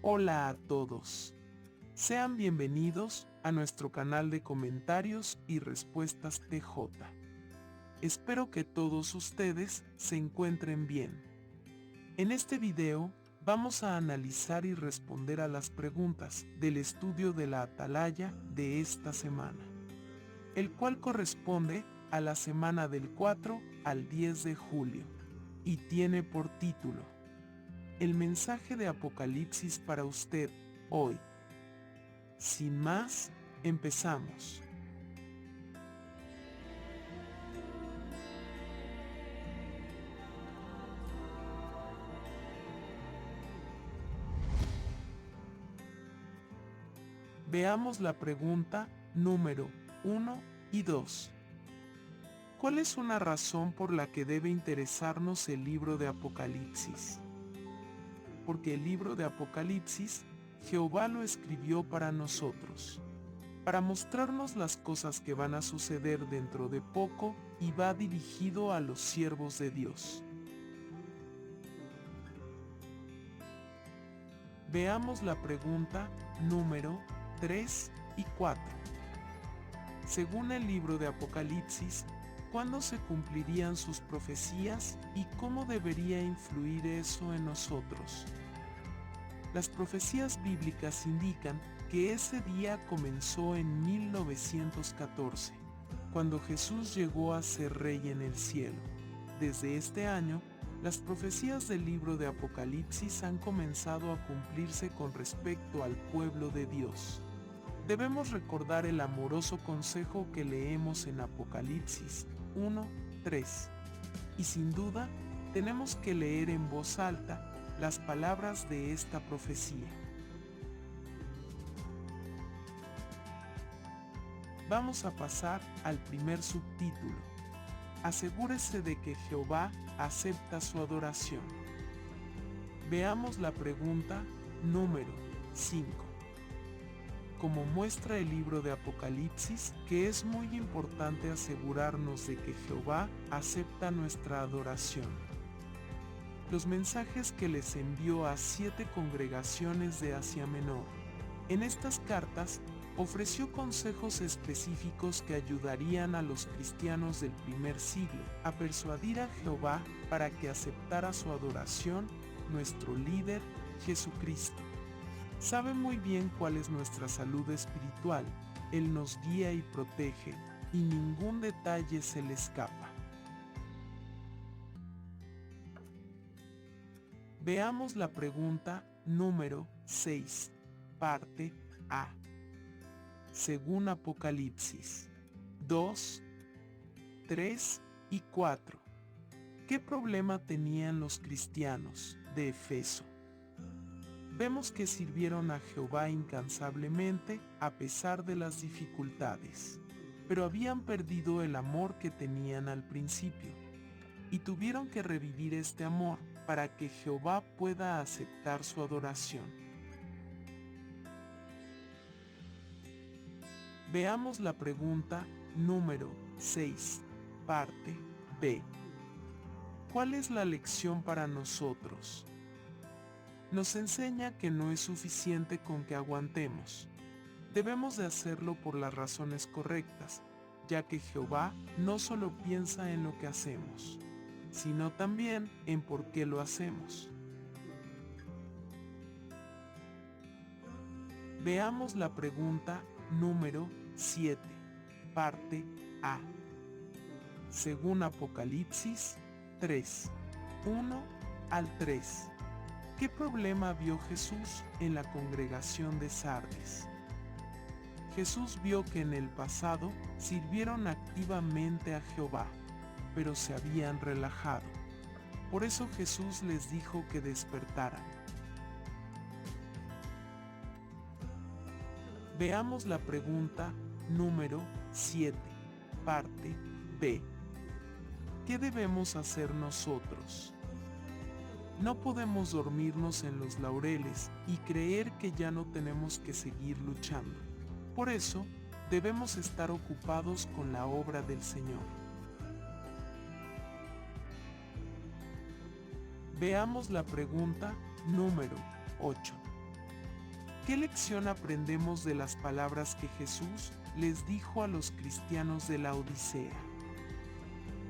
Hola a todos. Sean bienvenidos a nuestro canal de comentarios y respuestas TJ. Espero que todos ustedes se encuentren bien. En este video, vamos a analizar y responder a las preguntas del estudio de la Atalaya de esta semana, el cual corresponde a la semana del 4 al 10 de julio, y tiene por título: el mensaje de Apocalipsis para usted, hoy. Sin más, empezamos. Veamos la pregunta número 1 y 2. ¿Cuál es una razón por la que debe interesarnos el libro de Apocalipsis? Porque el libro de Apocalipsis, Jehová lo escribió para nosotros, para mostrarnos las cosas que van a suceder dentro de poco, y va dirigido a los siervos de Dios. Veamos la pregunta número 3 y 4. Según el libro de Apocalipsis, ¿cuándo se cumplirían sus profecías y cómo debería influir eso en nosotros? Las profecías bíblicas indican que ese día comenzó en 1914, cuando Jesús llegó a ser rey en el cielo. Desde este año, las profecías del libro de Apocalipsis han comenzado a cumplirse con respecto al pueblo de Dios. Debemos recordar el amoroso consejo que leemos en Apocalipsis 1:3. Y sin duda, tenemos que leer en voz alta las palabras de esta profecía. Vamos a pasar al primer subtítulo. Asegúrese de que Jehová acepta su adoración. Veamos la pregunta número 5. Como muestra el libro de Apocalipsis, que es muy importante asegurarnos de que Jehová acepta nuestra adoración. Los mensajes que les envió a 7 congregaciones de Asia Menor. En estas cartas, ofreció consejos específicos que ayudarían a los cristianos del primer siglo a persuadir a Jehová para que aceptara su adoración, nuestro líder, Jesucristo. Sabe muy bien cuál es nuestra salud espiritual, Él nos guía y protege, y ningún detalle se le escapa. Veamos la pregunta número 6, parte A. Según Apocalipsis 2, 3 y 4. ¿Qué problema tenían los cristianos de Efeso? Vemos que sirvieron a Jehová incansablemente a pesar de las dificultades, pero habían perdido el amor que tenían al principio, y tuvieron que revivir este amor para que Jehová pueda aceptar su adoración. Veamos la pregunta número 6, parte B. ¿Cuál es la lección para nosotros? Nos enseña que no es suficiente con que aguantemos. Debemos de hacerlo por las razones correctas, ya que Jehová no solo piensa en lo que hacemos, sino también en por qué lo hacemos. Veamos la pregunta número 7, parte A. Según Apocalipsis 3, 1 al 3. ¿Qué problema vio Jesús en la congregación de Sardis? Jesús vio que en el pasado sirvieron activamente a Jehová, pero se habían relajado. Por eso Jesús les dijo que despertaran. Veamos la pregunta número 7, parte B. ¿Qué debemos hacer nosotros? No podemos dormirnos en los laureles y creer que ya no tenemos que seguir luchando. Por eso, debemos estar ocupados con la obra del Señor. Veamos la pregunta número 8, ¿Qué lección aprendemos de las palabras que Jesús les dijo a los cristianos de la Odisea?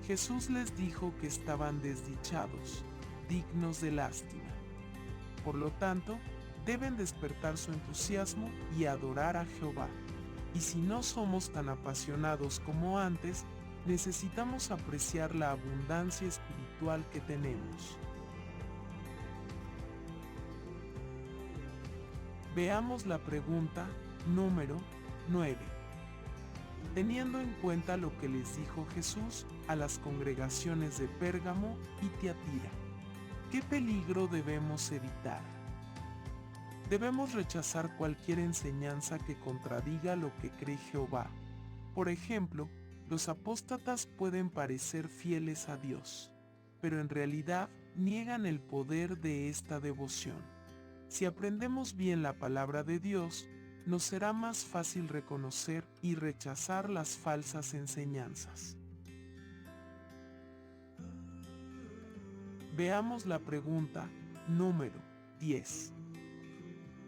Jesús les dijo que estaban desdichados, dignos de lástima. Por lo tanto, deben despertar su entusiasmo y adorar a Jehová. Y si no somos tan apasionados como antes, necesitamos apreciar la abundancia espiritual que tenemos. Veamos la pregunta número 9. Teniendo en cuenta lo que les dijo Jesús a las congregaciones de Pérgamo y Tiatira, ¿qué peligro debemos evitar? Debemos rechazar cualquier enseñanza que contradiga lo que cree Jehová. Por ejemplo, los apóstatas pueden parecer fieles a Dios, pero en realidad niegan el poder de esta devoción. Si aprendemos bien la palabra de Dios, nos será más fácil reconocer y rechazar las falsas enseñanzas. Veamos la pregunta número 10.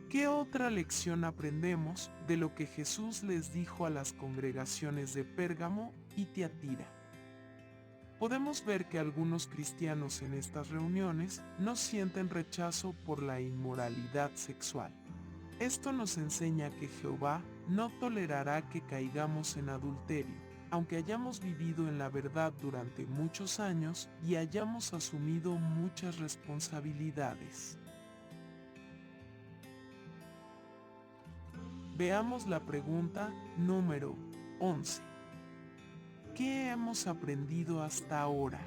¿Qué otra lección aprendemos de lo que Jesús les dijo a las congregaciones de Pérgamo y Tiatira? Podemos ver que algunos cristianos en estas reuniones no sienten rechazo por la inmoralidad sexual. Esto nos enseña que Jehová no tolerará que caigamos en adulterio, aunque hayamos vivido en la verdad durante muchos años y hayamos asumido muchas responsabilidades. Veamos la pregunta número 11. ¿Qué hemos aprendido hasta ahora?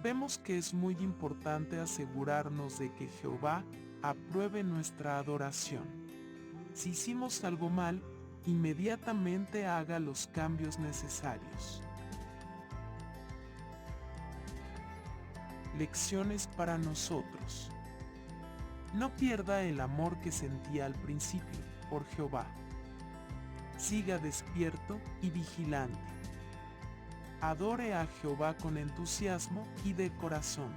Vemos que es muy importante asegurarnos de que Jehová apruebe nuestra adoración. Si hicimos algo mal, inmediatamente haga los cambios necesarios. Lecciones para nosotros. No pierda el amor que sentía al principio por Jehová. Siga despierto y vigilante. Adore a Jehová con entusiasmo y de corazón.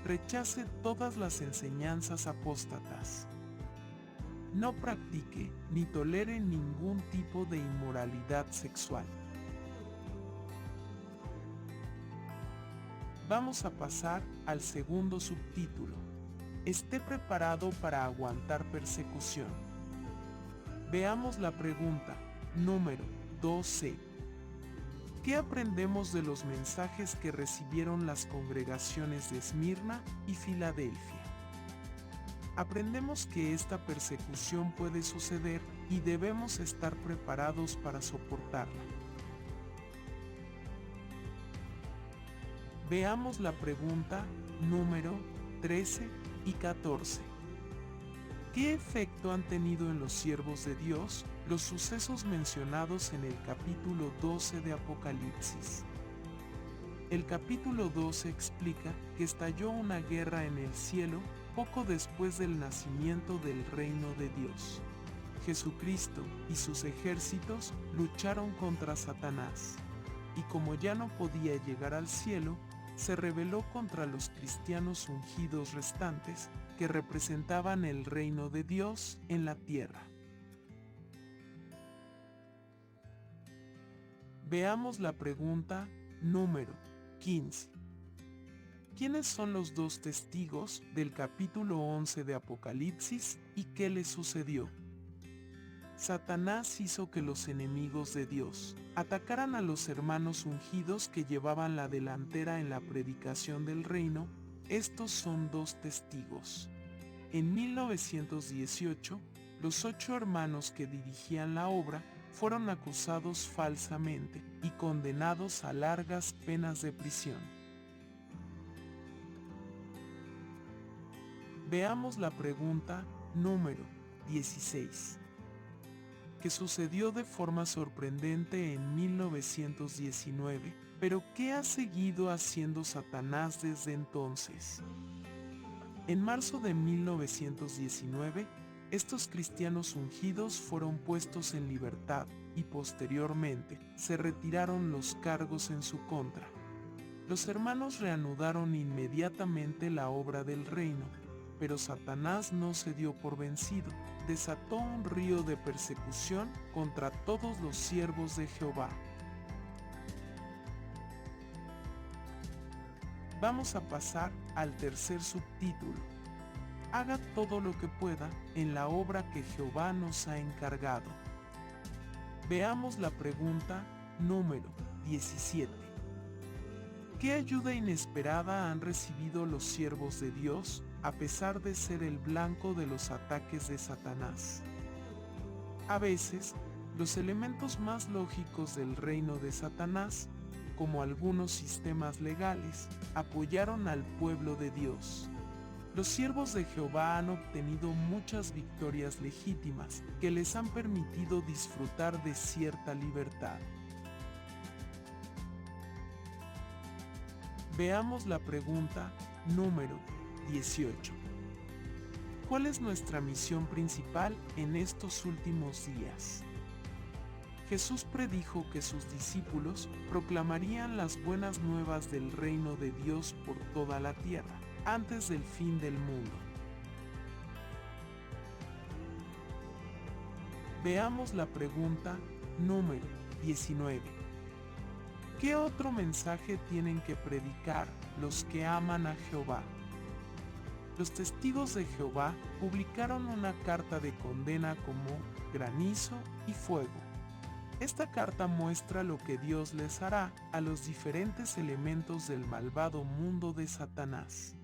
Rechace todas las enseñanzas apóstatas. No practique ni tolere ningún tipo de inmoralidad sexual. Vamos a pasar al segundo subtítulo. Esté preparado para aguantar persecución. Veamos la pregunta número 12. ¿Qué aprendemos de los mensajes que recibieron las congregaciones de Esmirna y Filadelfia? Aprendemos que esta persecución puede suceder y debemos estar preparados para soportarla. Veamos la pregunta número 13 y 14. ¿Qué efecto han tenido en los siervos de Dios los sucesos mencionados en el capítulo 12 de Apocalipsis? El capítulo 12 explica que estalló una guerra en el cielo poco después del nacimiento del reino de Dios. Jesucristo y sus ejércitos lucharon contra Satanás, y como ya no podía llegar al cielo, se rebeló contra los cristianos ungidos restantes que representaban el reino de Dios en la tierra. Veamos la pregunta número 15. ¿Quiénes son los dos testigos del capítulo 11 de Apocalipsis y qué les sucedió? Satanás hizo que los enemigos de Dios atacaran a los hermanos ungidos que llevaban la delantera en la predicación del reino. Estos son dos testigos. En 1918, los 8 hermanos que dirigían la obra fueron acusados falsamente y condenados a largas penas de prisión. Veamos la pregunta número 16. ¿Qué sucedió de forma sorprendente en 1919, pero qué ha seguido haciendo Satanás desde entonces? En marzo de 1919, estos cristianos ungidos fueron puestos en libertad y posteriormente se retiraron los cargos en su contra. Los hermanos reanudaron inmediatamente la obra del reino, Pero Satanás no se dio por vencido, desató un río de persecución contra todos los siervos de Jehová. Vamos a pasar al tercer subtítulo. Haga todo lo que pueda en la obra que Jehová nos ha encargado. Veamos la pregunta número 17. ¿Qué ayuda inesperada han recibido los siervos de Dios, a pesar de ser el blanco de los ataques de Satanás? A veces, los elementos más lógicos del reino de Satanás, como algunos sistemas legales, apoyaron al pueblo de Dios. Los siervos de Jehová han obtenido muchas victorias legítimas que les han permitido disfrutar de cierta libertad. Veamos la pregunta número 18. ¿Cuál es nuestra misión principal en estos últimos días? Jesús predijo que sus discípulos proclamarían las buenas nuevas del reino de Dios por toda la tierra, antes del fin del mundo. Veamos la pregunta número 19. ¿Qué otro mensaje tienen que predicar los que aman a Jehová? Los testigos de Jehová publicaron una carta de condena como granizo y fuego. Esta carta muestra lo que Dios les hará a los diferentes elementos del malvado mundo de Satanás.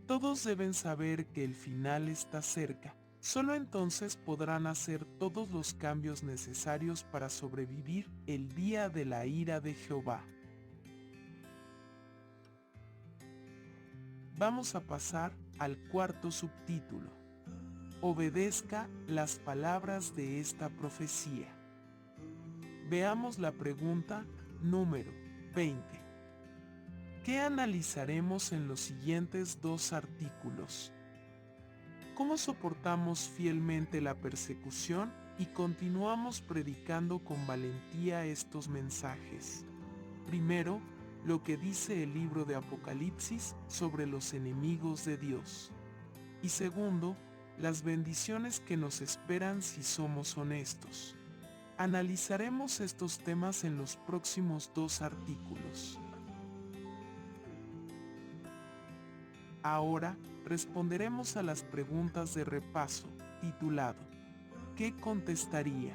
Todos deben saber que el final está cerca. Solo entonces podrán hacer todos los cambios necesarios para sobrevivir el día de la ira de Jehová. Vamos a pasar al cuarto subtítulo. Obedezca las palabras de esta profecía. Veamos la pregunta número 20. ¿Qué analizaremos en los siguientes dos artículos? ¿Cómo soportamos fielmente la persecución y continuamos predicando con valentía estos mensajes? Primero, lo que dice el libro de Apocalipsis sobre los enemigos de Dios. Y segundo, las bendiciones que nos esperan si somos honestos. Analizaremos estos temas en los próximos dos artículos. Ahora, responderemos a las preguntas de repaso, titulado ¿qué contestaría?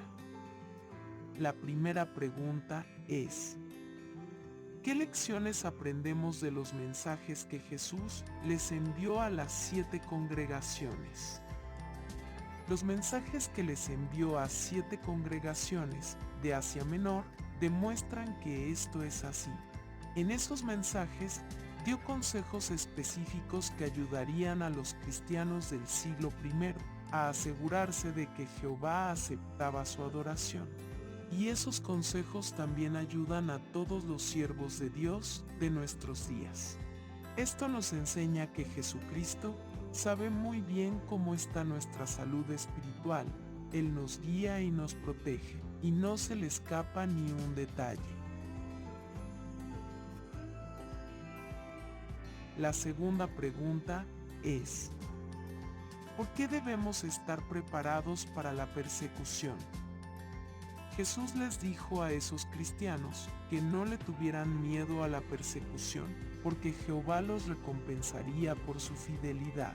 La primera pregunta es: ¿qué lecciones aprendemos de los mensajes que Jesús les envió a las 7 congregaciones? Los mensajes que les envió a 7 congregaciones de Asia Menor demuestran que esto es así. En esos mensajes dio consejos específicos que ayudarían a los cristianos del siglo I a asegurarse de que Jehová aceptaba su adoración. Y esos consejos también ayudan a todos los siervos de Dios de nuestros días. Esto nos enseña que Jesucristo sabe muy bien cómo está nuestra salud espiritual. Él nos guía y nos protege, y no se le escapa ni un detalle. La segunda pregunta es: ¿por qué debemos estar preparados para la persecución? Jesús les dijo a esos cristianos que no le tuvieran miedo a la persecución, porque Jehová los recompensaría por su fidelidad.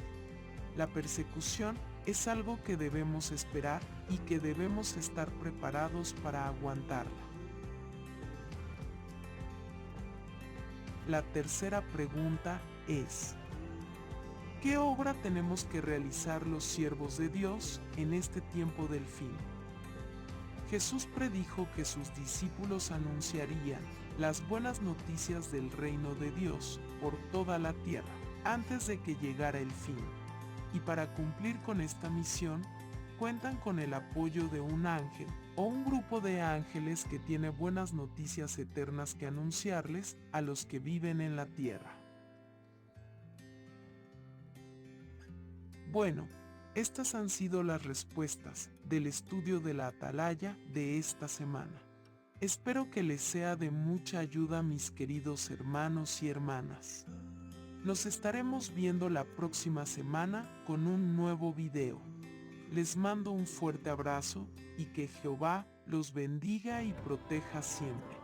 La persecución es algo que debemos esperar y que debemos estar preparados para aguantarla. La tercera pregunta es: ¿qué obra tenemos que realizar los siervos de Dios en este tiempo del fin? Jesús predijo que sus discípulos anunciarían las buenas noticias del reino de Dios por toda la tierra antes de que llegara el fin. Y para cumplir con esta misión, cuentan con el apoyo de un ángel o un grupo de ángeles que tiene buenas noticias eternas que anunciarles a los que viven en la tierra. Bueno, estas han sido las respuestas del estudio de la Atalaya de esta semana. Espero que les sea de mucha ayuda, mis queridos hermanos y hermanas. Nos estaremos viendo la próxima semana con un nuevo video. Les mando un fuerte abrazo y que Jehová los bendiga y proteja siempre.